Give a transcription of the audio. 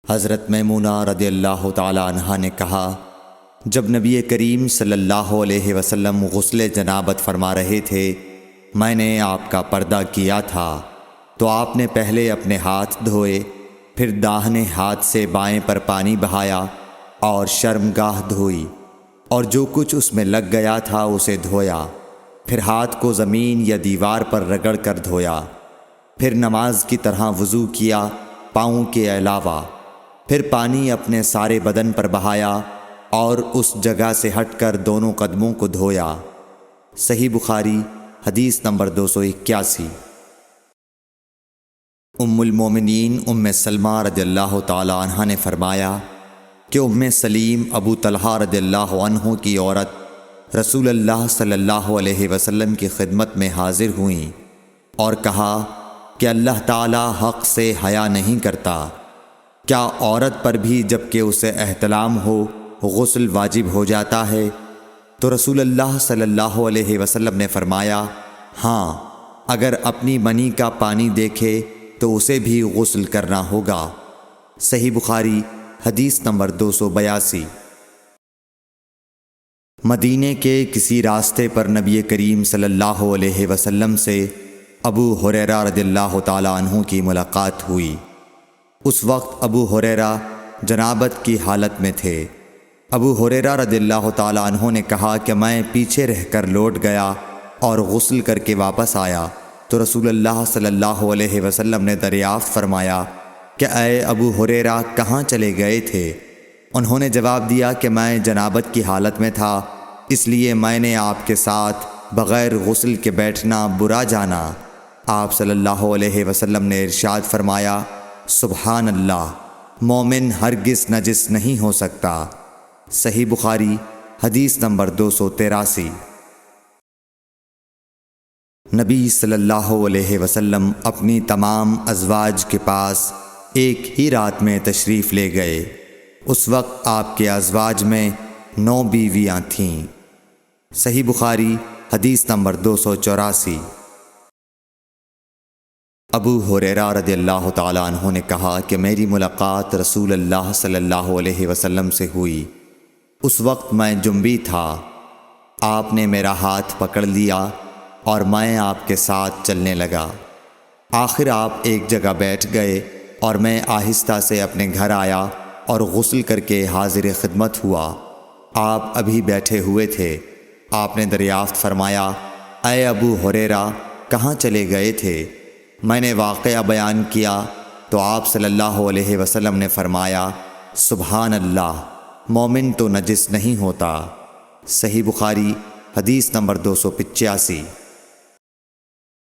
حضرت میمونہ رضی اللہ تعالی عنہا نے کہا، جب نبی کریم صلی اللہ علیہ وسلم غسل جنابت فرما رہے تھے، میں نے آپ کا پردہ کیا تھا تو آپ نے پہلے اپنے ہاتھ دھوئے، پھر داہنے ہاتھ سے بائیں پر پانی بہایا اور شرمگاہ دھوئی، اور جو کچھ اس میں لگ گیا تھا اسے دھویا، پھر ہاتھ کو زمین یا دیوار پر رگڑ کر دھویا، پھر نماز کی طرح وضو کیا پاؤں کے علاوہ، پھر پانی اپنے سارے بدن پر بہایا اور اس جگہ سے ہٹ کر دونوں قدموں کو دھویا۔ صحیح بخاری حدیث نمبر 281۔ ام المومنین ام سلمہ رضی اللہ تعالی عنہ نے فرمایا کہ ام سلیم ابو طلحہ رضی اللہ عنہ کی عورت رسول اللہ صلی اللہ علیہ وسلم کی خدمت میں حاضر ہوئیں اور کہا کہ اللہ تعالی حق سے حیا نہیں کرتا، کیا عورت پر بھی جب کہ اسے احتلام ہو غسل واجب ہو جاتا ہے؟ تو رسول اللہ صلی اللہ علیہ وسلم نے فرمایا، ہاں، اگر اپنی منی کا پانی دیکھے تو اسے بھی غسل کرنا ہوگا۔ صحیح بخاری حدیث نمبر 282۔ مدینے کے کسی راستے پر نبی کریم صلی اللہ علیہ وسلم سے ابو ہریرہ رضی اللہ تعالی عنہ کی ملاقات ہوئی۔ اس وقت ابو ہریرہ جنابت کی حالت میں تھے۔ ابو ہریرہ رضی اللہ تعالی عنہ نے کہا کہ میں پیچھے رہ کر لوٹ گیا اور غسل کر کے واپس آیا تو رسول اللہ صلی اللہ علیہ وسلم نے دریافت فرمایا کہ اے ابو ہریرہ کہاں چلے گئے تھے؟ انہوں نے جواب دیا کہ میں جنابت کی حالت میں تھا، اس لیے میں نے آپ کے ساتھ بغیر غسل کے بیٹھنا برا جانا۔ آپ صلی اللہ علیہ وسلم نے ارشاد فرمایا، سبحان اللہ، مومن ہرگز نجس نہیں ہو سکتا۔ صحیح بخاری حدیث نمبر 283۔ نبی صلی اللہ علیہ وسلم اپنی تمام ازواج کے پاس ایک ہی رات میں تشریف لے گئے۔ اس وقت آپ کے ازواج میں 9 بیویاں تھیں۔ صحیح بخاری حدیث نمبر 284۔ ابو ہریرہ رضی اللہ تعالی عنہ نے کہا کہ میری ملاقات رسول اللہ صلی اللہ علیہ وسلم سے ہوئی۔ اس وقت میں جنبی تھا، آپ نے میرا ہاتھ پکڑ لیا اور میں آپ کے ساتھ چلنے لگا۔ آخر آپ ایک جگہ بیٹھ گئے اور میں آہستہ سے اپنے گھر آیا اور غسل کر کے حاضر خدمت ہوا۔ آپ ابھی بیٹھے ہوئے تھے۔ آپ نے دریافت فرمایا، اے ابو ہریرہ کہاں چلے گئے تھے؟ میں نے واقعہ بیان کیا تو آپ صلی اللہ علیہ وسلم نے فرمایا، سبحان اللہ، مومن تو نجس نہیں ہوتا۔ صحیح بخاری حدیث نمبر 285۔